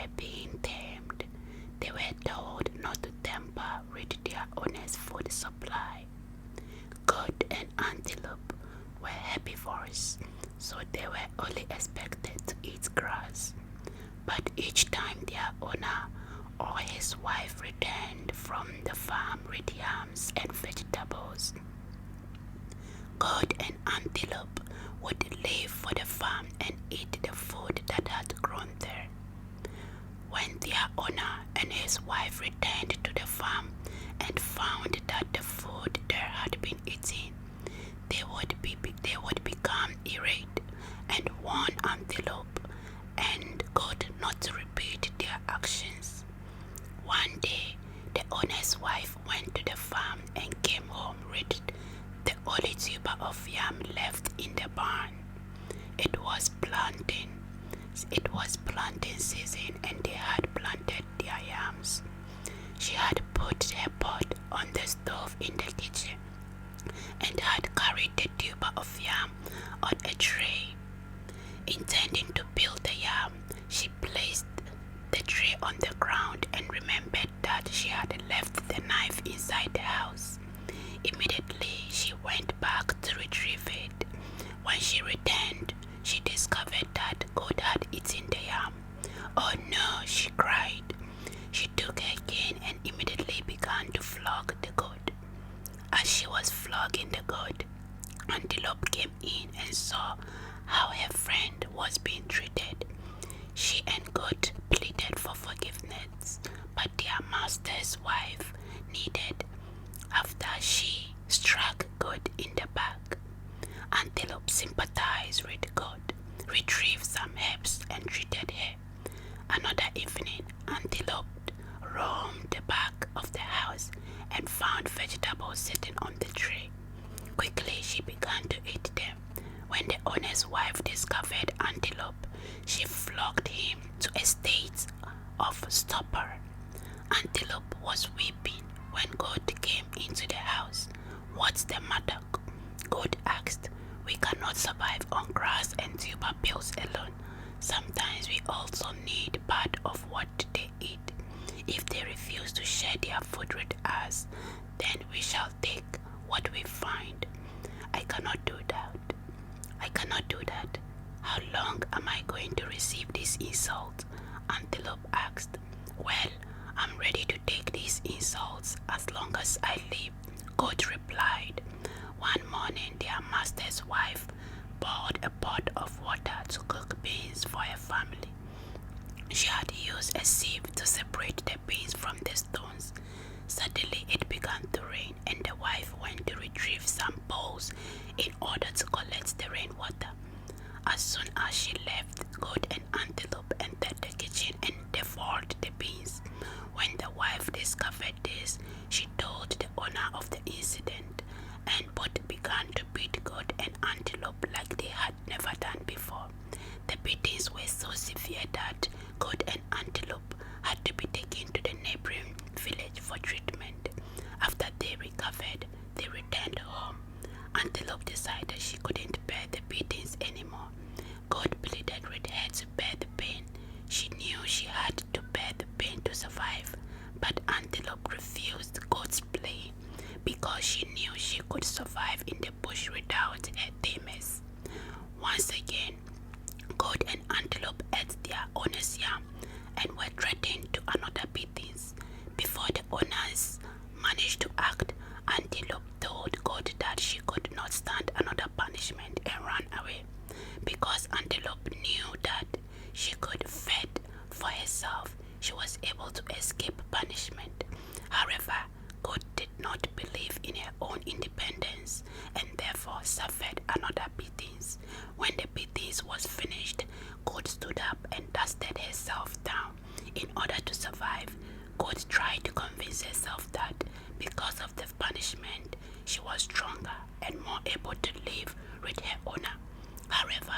were being tamed, they were told not to tamper with their owner's food supply. Goat and antelope were herbivores, so they were only expected to eat grass. But each time their owner or his wife returned from the farm with yams and vegetables, goat and antelope would leave for the farm and eat the food that had grown there. When their owner and his wife returned to the farm and found that the food there had been eaten, they would become irate and warn antelope and goat not to repeat their actions. One day, the owner's wife went to the farm and came home with the only tuber of yam left in the barn. It was planting season and they had planted their yams. She had put her pot on the stove in the kitchen and had carried the tuber of yam on a tray. Intending to peel the yam, she placed the tray on the ground and remembered that she had left the knife inside the house. Immediately, she went back to retrieve it. When she returned, she discovered that goat had eaten the yam. "Oh no," she cried. She took her cane and immediately began to flog the goat. As she was flogging the goat, Antelope came in and saw how her friend was being treated. She and Goat pleaded for forgiveness, but their master's wife needed after she struck Goat in the back. Antelope sympathized with Goat, retrieved some herbs and treated her. Another evening, Antelope roamed the back of the house and found vegetables sitting on the tray. Quickly, she began to eat them. When the owner's wife discovered Antelope, she flogged him to a state of stupor. Antelope was weeping when Goat came into the house. "What's the matter?" Goat asked. "We cannot survive on grass and tuber pills alone. Sometimes we also need part of what they eat. If they refuse to share their food with us, then we shall take what we find." I cannot do that. How long am I going to receive this insult?" Antelope asked. "Well, I'm ready to take these insults as long as I live," Goat replied. One morning, their master's wife poured a pot of water to cook beans for her family. She had used a sieve to separate the beans from the stones. Suddenly, it began to rain, and the wife went to retrieve some bowls in order to collect the rainwater. As soon as she left, Goat and Antelope entered the kitchen and devoured the beans. When the wife discovered this, she told the owner of the incident, and both began to beat Goat and Antelope like they had never done before. The beatings were so severe that Goat and Antelope had to be taken to the neighboring village for treatment. After they recovered, they returned home. Antelope decided she couldn't bear the beatings anymore. Goat pleaded with her to bear the pain. She knew she had to bear the pain to survive, but Antelope refused Goat's plea because she knew she could survive in the bush without her tamers. Once again, Goat and Antelope ate their owner's yam and were threatened to another beatings. Before the owners managed to act, Antelope told Goat that she could not stand another punishment and ran away. Because Antelope knew that she could fend for herself, she was able to escape punishment. However, Goat did not believe in her own independence and therefore suffered another beatings. When the beatings was finished, Goat stood up and dusted herself down. In order to survive, Goat tried to convince herself that because of the punishment, she was stronger and more able to live with her owner. However,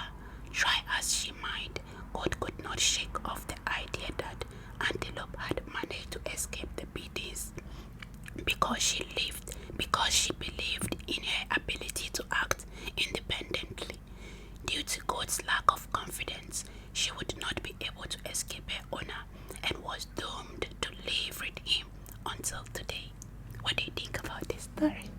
try as she might, Goat could not shake off the idea that Antelope had managed to escape the beatings because she believed in her ability to act independently. Due to Goat's lack of confidence, she would not be able to escape her owner insult today. What do you think about this story?